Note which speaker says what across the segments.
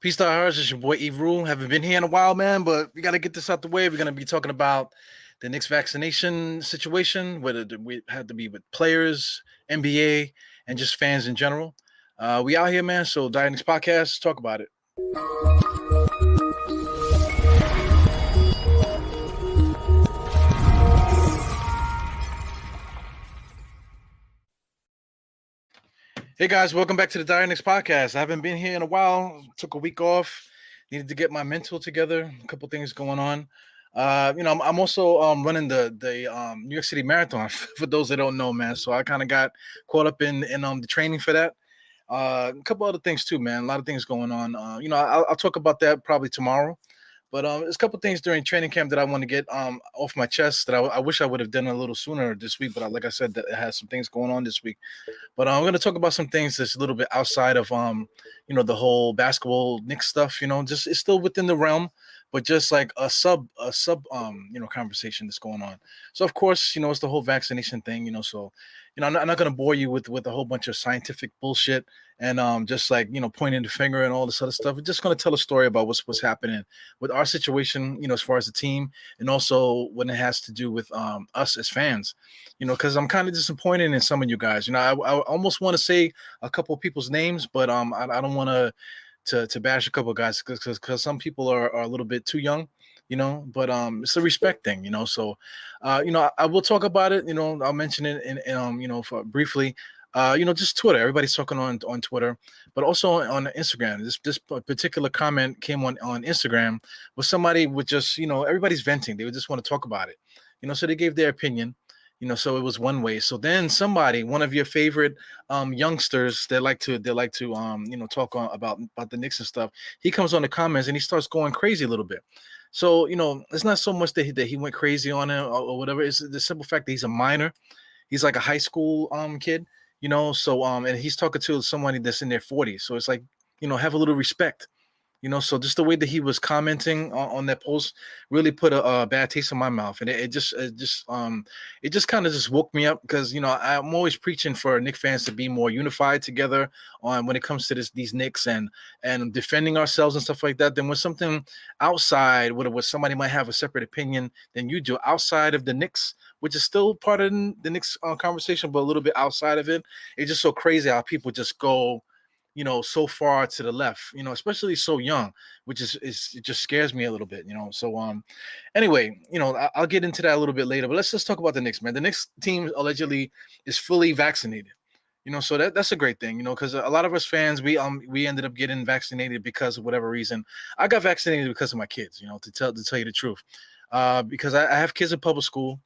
Speaker 1: Peace to ours. It's your boy Evru. Haven't been here in a while, man, but we got to get this out the way. We're going to be talking about the Knicks vaccination situation, whether we had to be with players, NBA, and just fans in general. We out here, man. So, Knicks podcast, talk about it. Hey guys, welcome back to the Knicks podcast. I haven't been here in a while. Took a week off. Needed to get my mental together. A couple things going on. I'm also running the New York City Marathon. For those that don't know, man. So I kind of got caught up in the training for that. A couple other things too, man. A lot of things going on. I'll talk about that probably tomorrow. But there's a couple things during training camp that I want to get off my chest that I wish I would have done a little sooner this week. But like I said, that it has some things going on this week. But I'm going to talk about some things that's a little bit outside of the whole basketball Knicks stuff. Just it's still within the realm, but just like a sub conversation that's going on. So of course, it's the whole vaccination thing. So I'm not going to bore you with a whole bunch of scientific bullshit and just like pointing the finger and all this other stuff. We're just going to tell a story about what's happening with our situation, as far as the team, and also when it has to do with us as fans. Because I'm kind of disappointed in some of you guys. I almost want to say a couple of people's names, but I don't want to bash a couple of guys because some people are a little bit too young. But it's a respect thing. So I will talk about it. I'll mention it for briefly. Just Twitter. Everybody's talking on Twitter, but also on Instagram. This particular comment came on Instagram with somebody with just everybody's venting. They would just want to talk about it. So they gave their opinion. So it was one way. So then one of your favorite youngsters that like to talk about the Knicks and stuff, he comes on the comments and he starts going crazy a little bit. So it's not so much that he went crazy on it or whatever. It's the simple fact that he's a minor. He's like a high school kid. So and he's talking to somebody that's in their 40s. So it's like have a little respect. So just the way that he was commenting on that post really put a bad taste in my mouth, and it just kind of just woke me up because I'm always preaching for Knicks fans to be more unified together on when it comes to these Knicks and defending ourselves and stuff like that. Then when something outside, where somebody might have a separate opinion than you do outside of the Knicks, which is still part of the Knicks conversation, but a little bit outside of it, it's just so crazy how people just go so far to the left, especially so young, which is it just scares me a little bit, So anyway, I'll get into that a little bit later, but let's just talk about the Knicks, man. The Knicks team allegedly is fully vaccinated. So that's a great thing, because a lot of us fans, we ended up getting vaccinated because of whatever reason. I got vaccinated because of my kids, to tell you the truth, because I have kids in public school.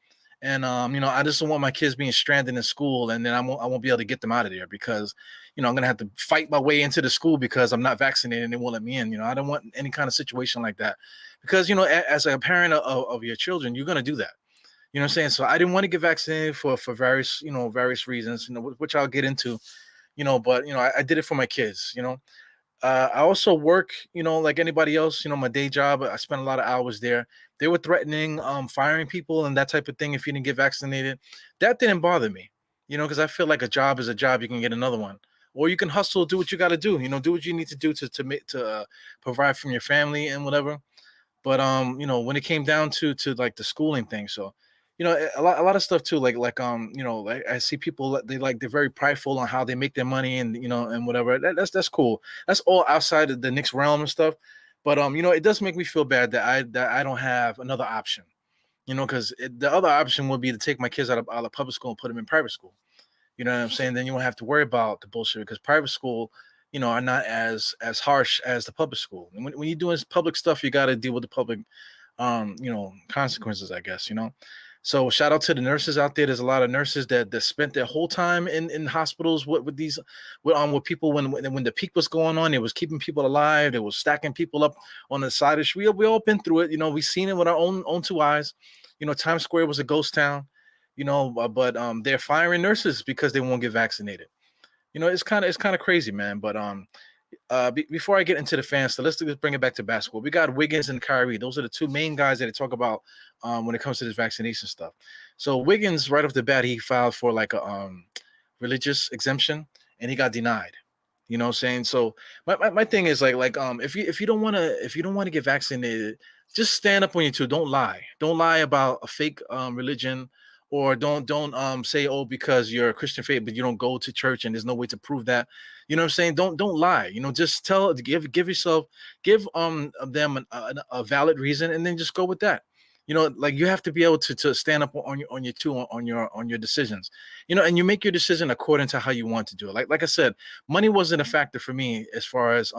Speaker 1: And I just don't want my kids being stranded in school, and then I won't be able to get them out of there because, I'm gonna have to fight my way into the school because I'm not vaccinated and they won't let me in. I don't want any kind of situation like that, because as a parent of your children, you're gonna do that. You know what I'm saying? So I didn't want to get vaccinated for various reasons, which I'll get into. But I did it for my kids. I also work, like anybody else, my day job. I spent a lot of hours there. They were threatening firing people and that type of thing if you didn't get vaccinated. That didn't bother me, because I feel like a job is a job. You can get another one. Or you can hustle, do what you got to do, do what you need to do to provide from your family and whatever. But when it came down to like the schooling thing, so a lot of stuff too, like like I see people, they're very prideful on how they make their money and and whatever. That's cool. That's all outside of the Knicks realm and stuff. But it does make me feel bad that I don't have another option. Because the other option would be to take my kids out of public school and put them in private school. You know what I'm saying? Then you won't have to worry about the bullshit because private school, are not as harsh as the public school. And when you're doing public stuff, you got to deal with the public, consequences, I guess. So shout out to the nurses out there. There's a lot of nurses that spent their whole time in hospitals with these, with people when the peak was going on. It was keeping people alive. It was stacking people up on the side of the street. We all been through it. We've seen it with our own two eyes. Times Square was a ghost town. But they're firing nurses because they won't get vaccinated. It's kind of crazy, man. But before I get into the fans, so let's just bring it back to basketball. We got Wiggins and Kyrie. Those are the two main guys that they talk about when it comes to this vaccination stuff. So Wiggins, right off the bat, he filed for like a religious exemption, and he got denied. You know what I'm saying? So my thing is if you don't want to get vaccinated, just stand up on your two. Don't lie. Don't lie about a fake religion, or don't say, oh, because you're a Christian faith but you don't go to church and there's no way to prove that. You know what I'm saying? Don't lie. You know, just give yourself, give them a valid reason, and then just go with that. You know, like you have to be able to stand up on your two, on your decisions. You know, and you make your decision according to how you want to do it. Like I said, money wasn't a factor for me as far as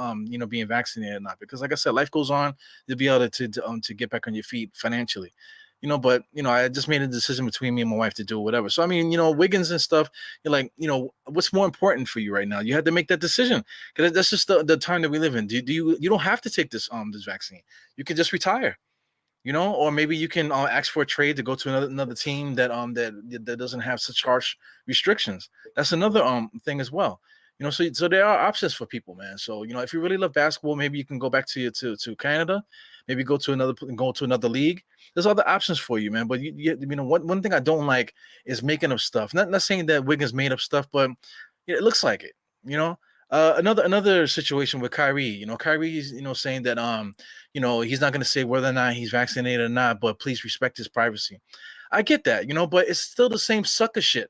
Speaker 1: being vaccinated or not, because like I said, life goes on. To be able to get back on your feet financially. You know, but I just made a decision between me and my wife to do whatever. So I mean, Wiggins and stuff, you're like, what's more important for you right now? You had to make that decision, because that's just the time that we live in. You don't have to take this vaccine. You can just retire. Or maybe you can ask for a trade to go to another team that doesn't have such harsh restrictions. That's another thing as well. So there are options for people, man. So if you really love basketball, maybe you can go back to Canada, maybe go to another league. There's other options for you, man. But one thing I don't like is making up stuff. Not saying that Wiggins made up stuff, but it looks like it. You know. Another situation with Kyrie. Kyrie's saying that he's not going to say whether or not he's vaccinated or not, but please respect his privacy. I get that, but it's still the same sucker shit.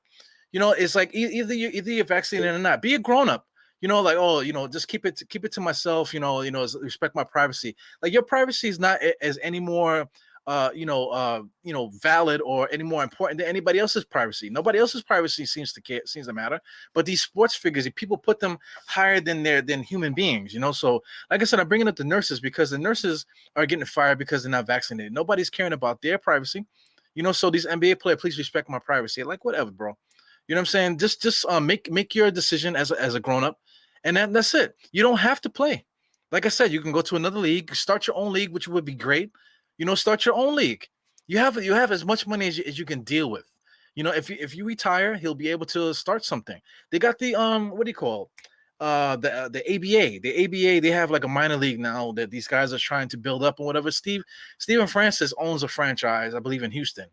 Speaker 1: It's like either you're vaccinated or not. Be a grown up. Like, oh, just keep it to myself. Respect my privacy. Like, your privacy is not as any more valid or any more important than anybody else's privacy. Nobody else's privacy seems to matter. But these sports figures, people put them higher than human beings. So like I said, I'm bringing up the nurses because the nurses are getting fired because they're not vaccinated. Nobody's caring about their privacy. So these NBA players, please respect my privacy. Like, whatever, bro. You know what I'm saying? Just make your decision as a grown up, and that's it. You don't have to play. Like I said, you can go to another league, start your own league, which would be great. Start your own league. You have as much money as you can deal with. If you retire, he'll be able to start something. They got the what do you call the ABA. The ABA, they have like a minor league now that these guys are trying to build up or whatever. Steven Francis owns a franchise, I believe, in Houston,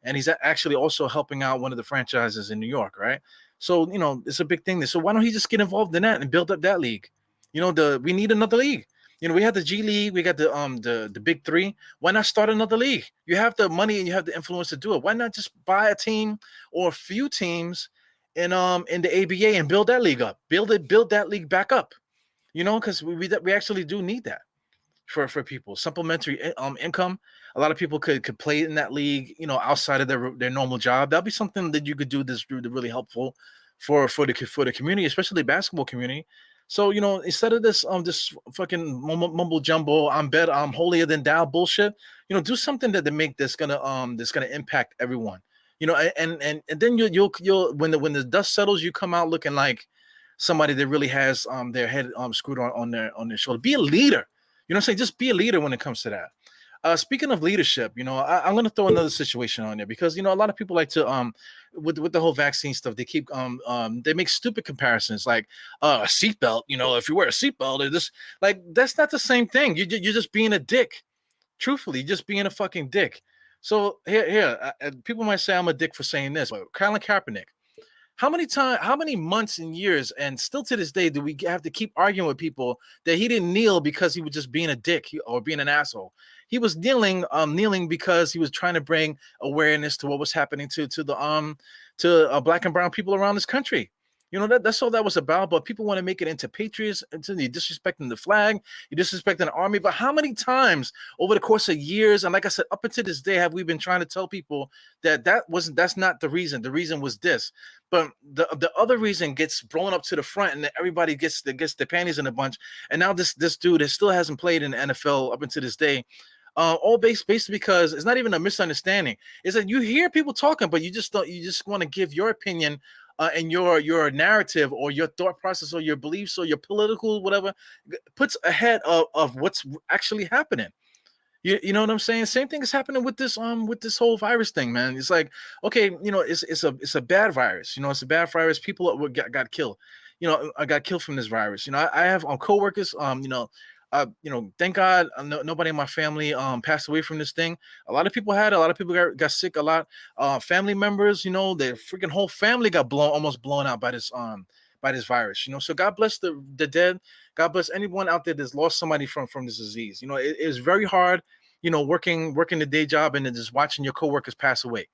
Speaker 1: and he's actually also helping out one of the franchises in New York, right? So it's a big thing there. So why don't he just get involved in that and build up that league? We need another league. We have the G League, we got the big three. Why not start another league? You have the money and you have the influence to do it. Why not just buy a team or a few teams in the ABA and build that league up? Build that league back up. Because we actually do need that for people. Supplementary income. A lot of people could play in that league, outside of their normal job. That'd be something that you could do that's really helpful for the community, especially the basketball community. So instead of this fucking mumble jumbo, I'm holier than thou bullshit. Do something that's gonna impact everyone. And then you'll when the dust settles, you come out looking like somebody that really has their head screwed on their shoulder. Be a leader. You know what I'm saying? Just be a leader when it comes to that. Speaking of leadership, I'm going to throw another situation on there because a lot of people like to with the whole vaccine stuff. They keep they make stupid comparisons like a seatbelt. If you wear a seatbelt, or this, like, that's not the same thing. You're just being a dick. Truthfully, just being a fucking dick. So here, people might say I'm a dick for saying this, but Colin Kaepernick. How many months and years, and still to this day, do we have to keep arguing with people that he didn't kneel because he was just being a dick or being an asshole? He was kneeling because he was trying to bring awareness to what was happening to black and brown people around this country. That's all that was about. But people want to make it into patriots, into you disrespecting the flag, you disrespecting the army. But how many times over the course of years, and like I said, up until this day, have we been trying to tell people that's not the reason? The reason was this. But the other reason gets blown up to the front, and everybody gets the panties in a bunch. And now this dude that still hasn't played in the NFL up until this day. All basically because it's not even a misunderstanding. Is that you hear people talking, but you just want to give your opinion and your narrative or your thought process or your beliefs or your political whatever puts ahead of what's actually happening. You know what I'm saying? Same thing is happening with this whole virus thing, man. It's like, okay, it's a bad virus. It's a bad virus. People got killed. I got killed from this virus. I have coworkers. Thank God nobody in my family passed away from this thing. A lot of people got sick. A lot family members, their freaking whole family got almost blown out by by this virus. So God bless the dead. God bless anyone out there that's lost somebody from this disease. It is very hard, working the day job and then just watching your coworkers pass away.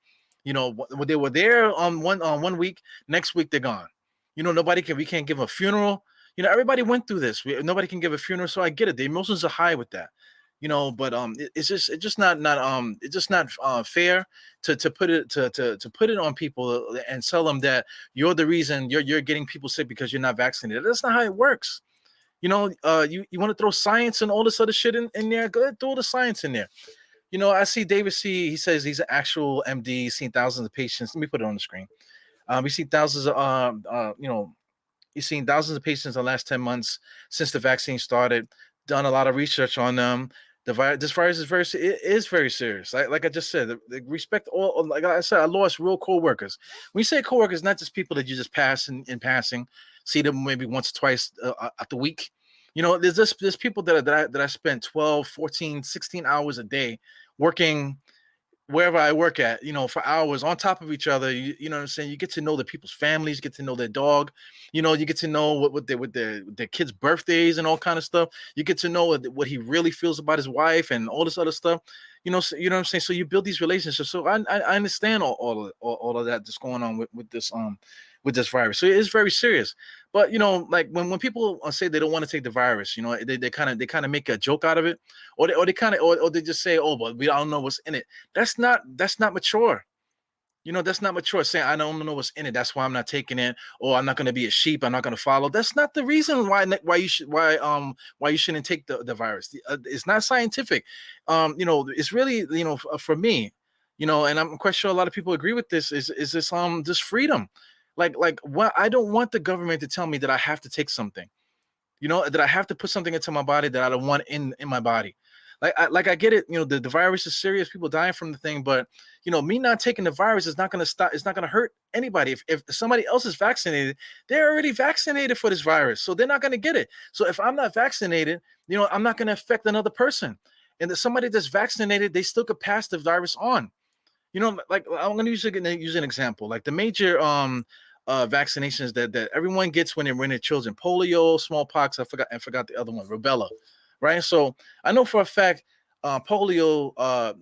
Speaker 1: They were there on 1 week, next week they're gone. We can't give a funeral. Everybody went through this. Nobody can give a funeral, so I get it. The emotions are high with that. But it's just not fair to put it on people and tell them that you're the reason you're getting people sick because you're not vaccinated. That's not how it works. You want to throw science and all this other shit in there? Go ahead, throw the science in there. I see David C. He says he's an actual MD. He's seen thousands of patients. Let me put it on the screen. We see thousands of he's seen thousands of patients in the last 10 months since the vaccine started. Done a lot of research on them. This virus is very serious. Like I just said, respect all. Like I said, I lost real co-workers. When you say co-workers, not just people that you just pass in passing, see them maybe once or twice at the week. There's people that I spent 12, 14, 16 hours a day working wherever I work at, for hours on top of each other. You know what I'm saying? You get to know the people's families, get to know their dog, you get to know what their kids' birthdays and all kind of stuff. You get to know what he really feels about his wife and all this other stuff. So, you know what I'm saying? So you build these relationships. So I understand all of that that's going on with this virus. So it is very serious. But like when people say they don't want to take the virus, they kind of make a joke out of it, or they just say, oh, but we don't know what's in it. That's not mature. That's not mature. Saying I don't know what's in it, that's why I'm not taking it, or I'm not going to be a sheep, I'm not going to follow. That's not the reason why you shouldn't take the virus. It's not scientific. It's really for me, and I'm quite sure a lot of people agree with this. Is this freedom? Like what? I don't want the government to tell me that I have to take something. That I have to put something into my body that I don't want in my body. I get it. The virus is serious. People dying from the thing, but me not taking the virus is not going to stop. It's not going to hurt anybody. If somebody else is vaccinated, they're already vaccinated for this virus, so they're not going to get it. So if I'm not vaccinated, I'm not going to affect another person. And somebody that's vaccinated, they still could pass the virus on. Like I'm going to use an example. Like the major vaccinations that everyone gets when they're children: polio, smallpox. I forgot the other one, rubella. Right. So I know for a fact, polio,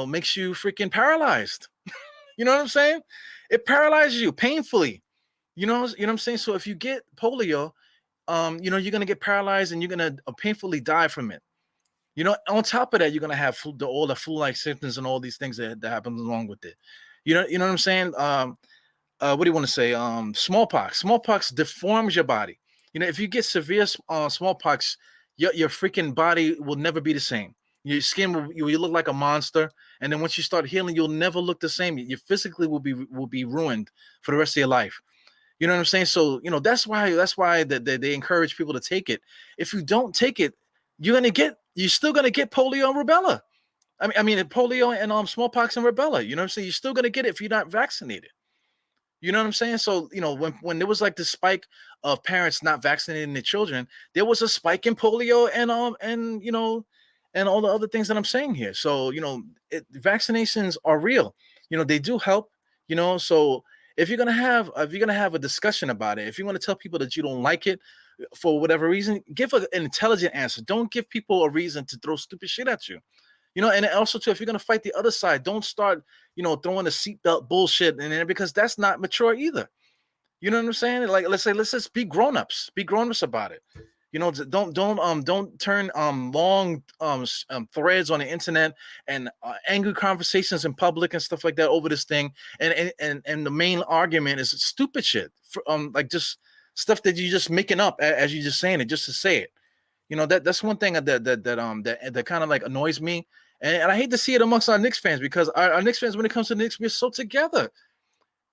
Speaker 1: makes you freaking paralyzed. You know what I'm saying? It paralyzes you painfully. You know what I'm saying? So if you get polio, you're going to get paralyzed and you're going to painfully die from it. On top of that, you're going to have all the flu-like symptoms and all these things that happen along with it. You know what I'm saying? What do you want to say? Smallpox. Smallpox deforms your body. If you get severe smallpox, your freaking body will never be the same. Your skin you look like a monster, and then once you start healing, you'll never look the same. You physically will be ruined for the rest of your life. You know what I'm saying? So that's why they encourage people to take it. If you don't take it, you're still gonna get polio and rubella. I mean polio and smallpox and rubella. You know what I'm saying? You're still gonna get it if you're not vaccinated. You know what I'm saying? So, when there was like this spike of parents not vaccinating their children, there was a spike in polio and all the other things that I'm saying here. So, vaccinations are real. They do help, so if you're going to have a discussion about it, if you're going to tell people that you don't like it for whatever reason, give an intelligent answer. Don't give people a reason to throw stupid shit at you. And also too, if you're gonna fight the other side, don't start, throwing the seatbelt bullshit in there, because that's not mature either. You know what I'm saying? Like, let's just be grown-ups about it. Don't turn long threads on the internet and angry conversations in public and stuff like that over this thing. And the main argument is stupid shit, like just stuff that you're just making up as you're just saying it just to say it. That's one thing that kind of like annoys me. And I hate to see it amongst our Knicks fans, because our Knicks fans, when it comes to the Knicks, we're so together.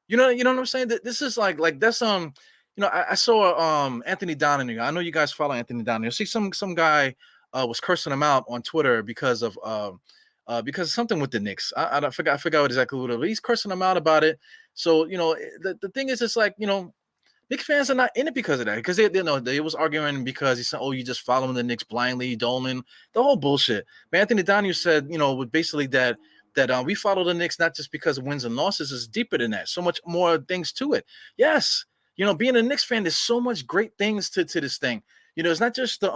Speaker 1: You know what I'm saying? That this is like that's I saw Anthony Donahue. I know you guys follow Anthony Donahue. See some guy was cursing him out on Twitter because of something with the Knicks. I forgot exactly what it was, but he's cursing him out about it. So the thing is, it's like Knicks fans are not in it because of that, because they was arguing because he said, oh, you just following the Knicks blindly, Dolan, the whole bullshit. But Anthony Donahue said, basically that we follow the Knicks not just because of wins and losses. It's deeper than that. So much more things to it. Yes, Being a Knicks fan, there's so much great things to this thing. It's not just the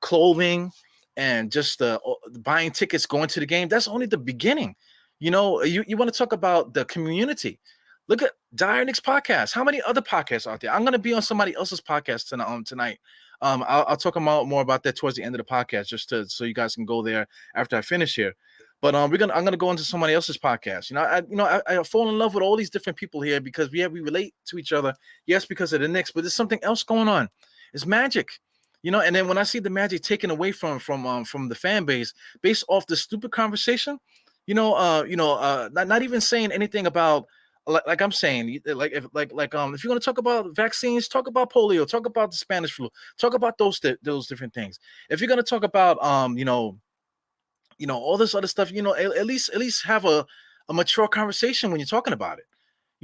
Speaker 1: clothing and just the buying tickets, going to the game. That's only the beginning. You want to talk about the community. Look at Dire Knicks podcast. How many other podcasts out there? I'm gonna be on somebody else's podcast tonight. I'll talk about more about that towards the end of the podcast, so you guys can go there after I finish here. But I'm gonna go into somebody else's podcast. I fall in love with all these different people here because we relate to each other. Yes, because of the Knicks, but there's something else going on. It's magic. And then when I see the magic taken away from the fan base based off the stupid conversation, not even saying anything about, like I'm saying, if you're gonna talk about vaccines, talk about polio, talk about the Spanish flu, talk about those different things. If you're gonna talk about all this other stuff, at least have a mature conversation when you're talking about it.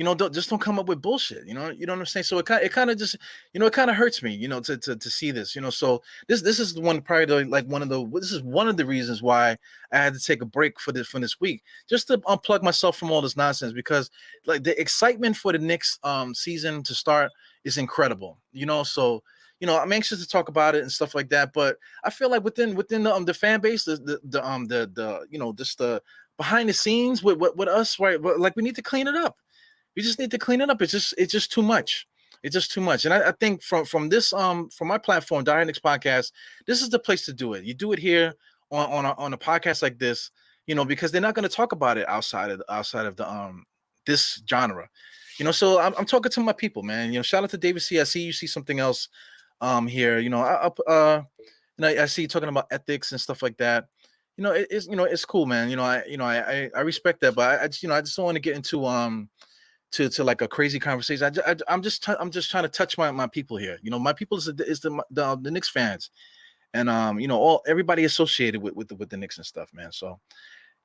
Speaker 1: Don't come up with bullshit. You know what I'm saying. So it kind of just, it kind of hurts me, to see this. So this is the one, probably this is one of the reasons why I had to take a break from this week, just to unplug myself from all this nonsense, because like the excitement for the Knicks season to start is incredible. So I'm anxious to talk about it and stuff like that. But I feel like within the fan base, just the behind the scenes with us, right? Like we need to clean it up. We just need to clean it up. It's just too much. It's just too much. And I think from my platform, Dire Knicks Podcast, this is the place to do it. You do it here on a podcast like this, because they're not going to talk about it outside of the this genre. So I'm talking to my people, man. Shout out to David C. I see you see something else here. I see you talking about ethics and stuff like that. It's cool, man. I respect that, but I just don't want to get into to like a crazy conversation. I'm just trying to touch my people here. My people is the Knicks fans, and everybody associated with the Knicks and stuff, man. So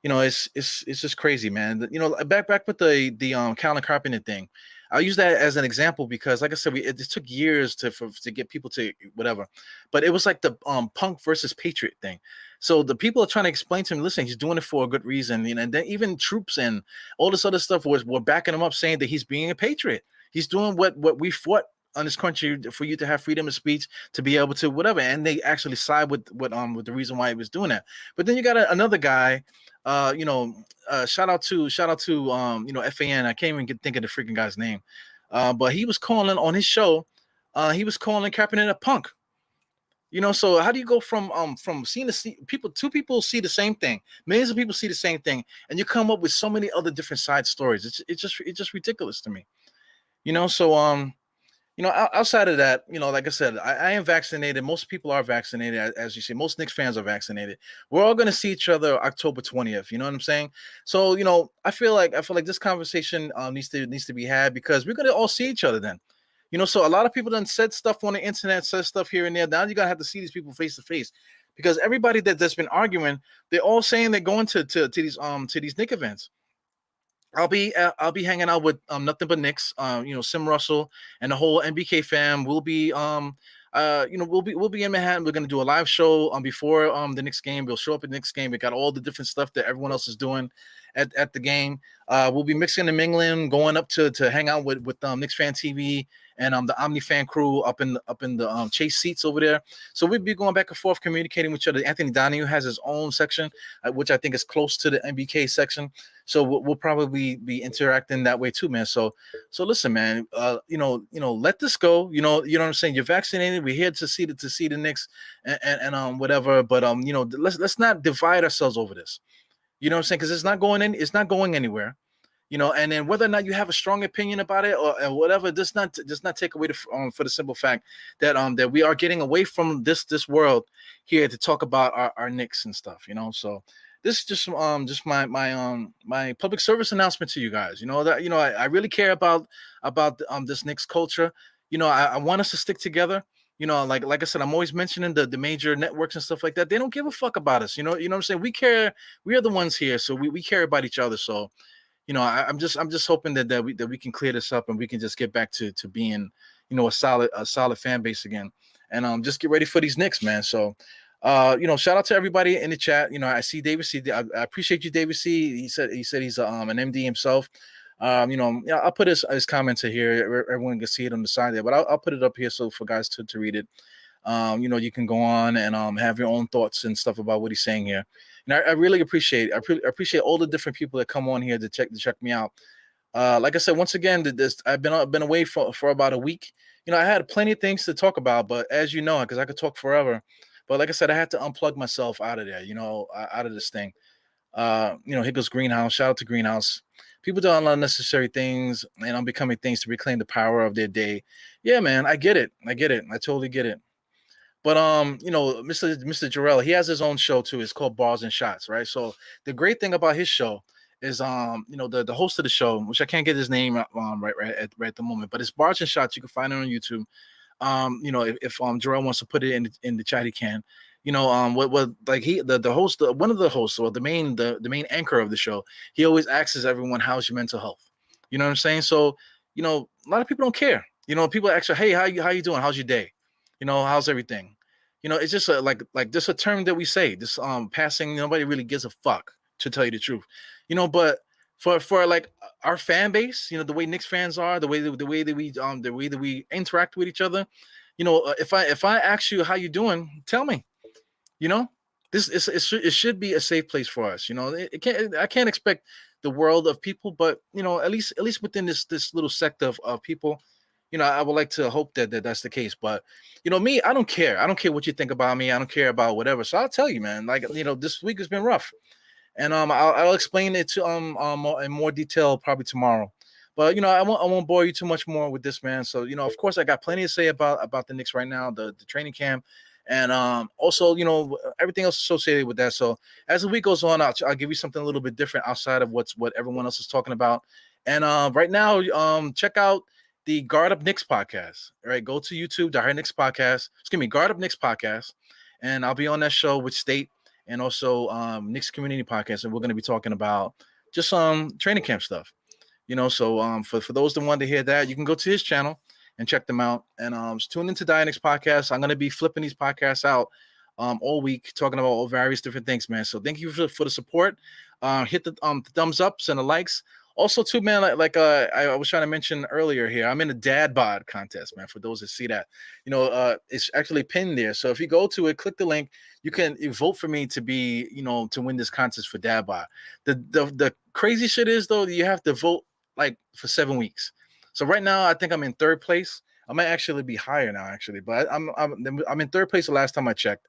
Speaker 1: it's just crazy, man. Back with the Colin Kaepernick thing. I'll use that as an example because, like I said, it took years to get people to whatever, but it was like the Punk versus Patriot thing. So the people are trying to explain to him, listen, he's doing it for a good reason, and then even troops and all this other stuff were backing him up, saying that he's being a patriot. He's doing what we fought on this country for, you to have freedom of speech, to be able to whatever, and they actually side with the reason why he was doing that. But then you got another guy. Shout out to FAN. I can't even think of the freaking guy's name. But he was calling on his show. He was calling Kaepernick a punk. So how do you go from seeing two people see the same thing, millions of people see the same thing, and you come up with so many other different side stories? It's just ridiculous to me. So outside of that, like I said, I am vaccinated. Most people are vaccinated, as you see. Most Knicks fans are vaccinated. We're all going to see each other October 20th. You know what I'm saying? So, I feel like this conversation needs to be had, because we're going to all see each other then. So a lot of people done said stuff on the internet, said stuff here and there. Now you got to have to see these people face to face, because everybody that's been arguing, they're all saying they're going to these Knicks events. I'll be hanging out with nothing but Knicks. Sim Russell and the whole NBK fam will be we'll be in Manhattan. We're gonna do a live show before the Knicks game. We'll show up at the Knicks game. We got all the different stuff that everyone else is doing at the game. We'll be mixing and mingling, going up to hang out with Knicks Fan TV and the Omni Fan crew up in the Chase seats over there. So we'll be going back and forth, communicating with each other. Anthony Donahue has his own section, which I think is close to the NBK section. So we'll probably be interacting that way too, man. So listen, man. Let this go. You know what I'm saying. You're vaccinated. We're here to see the Knicks and whatever. But let's not divide ourselves over this. You know what I'm saying? Because it's not going anywhere. And then whether or not you have a strong opinion about it or whatever, does not take away for the simple fact that that we are getting away from this world here to talk about our Knicks and stuff. So this is just my public service announcement to you guys. That I really care about this Knicks culture. I want us to stick together. Like I said, I'm always mentioning the major networks and stuff like that. They don't give a fuck about us. You know what I'm saying? We care. We are the ones here, so we care about each other. So, I'm just hoping that we can clear this up and we can just get back to being, a solid fan base again, and just get ready for these Knicks, man. So, shout out to everybody in the chat. I see David C. I appreciate you, David C. He said he's an MD himself. Yeah, I'll put his comments in here. Everyone can see it on the side there, but I'll put it up here so for guys to read it. You can go on and have your own thoughts and stuff about what he's saying here. And I really appreciate appreciate all the different people that come on here to check me out. Like I said, once again, I've been away for about a week. I had plenty of things to talk about, but as you know, because I could talk forever. But like I said, I had to unplug myself out of there, out of this thing. Here goes Greenhouse. Shout out to Greenhouse. People do a lot of unnecessary things and unbecoming things to reclaim the power of their day. Yeah, man, I get it. I totally get it. But Mr. Jarrell, he has his own show too. It's called Bars and Shots, right? So the great thing about his show is the host of the show, which I can't get his name right at the moment, but it's Bars and Shots. You can find it on YouTube. If Jarrell wants to put it in the chat, he can. What like the host, one of the hosts, or the main anchor of the show, he always asks everyone, "How's your mental health?" You know what I'm saying? So, a lot of people don't care. People ask, "Hey, how you doing? How's your day? How's everything?" It's just like just a term that we say. This passing, nobody really gives a fuck, to tell you the truth. But for like our fan base, the way Knicks fans are, the way that we interact with each other, if I ask you how you doing, tell me. You know, it should be a safe place for us. I can't expect the world of people, but at least within this little sect of people, I would like to hope that's the case. But me, I don't care. I don't care what you think about me. I don't care about whatever. So I'll tell you, man. Like, this week has been rough, and I'll explain it to in more detail probably tomorrow. But I won't bore you too much more with this, man. So of course, I got plenty to say about the Knicks right now, the training camp, and also everything else associated with that. So as the week goes on, I'll give you something a little bit different outside of what everyone else is talking about. And right now, check out the Guard Up Knicks podcast. All right, go to YouTube, the Knicks podcast. Excuse me, Guard Up Knicks podcast, and I'll be on that show with State and also Knicks Community Podcast, and we're going to be talking about just training camp stuff. So for those that want to hear that, you can go to his channel and check them out. And tune into Dynix Podcast. I'm going to be flipping these podcasts out all week, talking about all various different things, man. So thank you for the support. Hit the thumbs ups and the likes. Also, too, man, I was trying to mention earlier here, I'm in a dad bod contest, man. For those that see that, it's actually pinned there. So if you go to it, click the link. You can vote for me to be, to win this contest for dad bod. The crazy shit is, though, you have to vote like for 7 weeks. So right now, I think I'm in third place. I might actually be higher now, actually, but I'm in third place the last time I checked.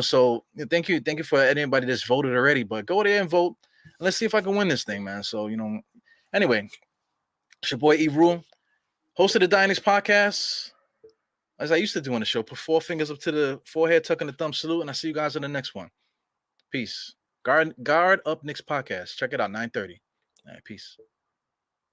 Speaker 1: So thank you for anybody that's voted already. But go there and vote. And let's see if I can win this thing, man. So anyway, it's your boy E Rule, host of the Dynix Podcast. As I used to do on the show, put 4 fingers up to the forehead, tucking the thumb salute, and I see you guys in the next one. Peace. Guard Up Knicks Podcast. Check it out, 9:30. All right, peace.